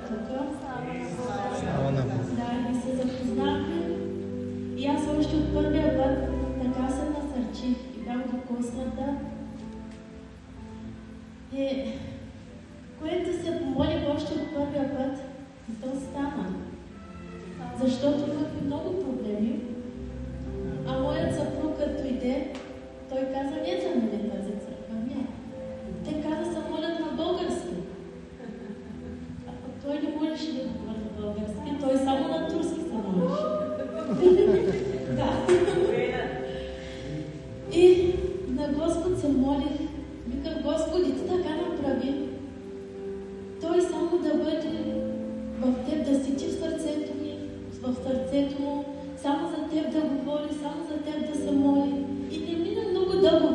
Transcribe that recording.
тук. Слава на Бога. Да, и се запознахме. И аз още от първия път така се насърчих и бях докосната. И което се помолих още от първия път, и то стана. Защото имахме много проблеми. А моят съпруг, като иде, той каза, не за мен тази църква, не. Те каза, се молят на български. А той не молеше да говори на български, той само на турски се молеше. Да. И на Господ се молих. Викам, Господи, ти така направи. Той само да бъде в теб, да си ти в сърцето ми, в сърцето му, само за теб да говори, само за теб да се моли. И не мина много дълго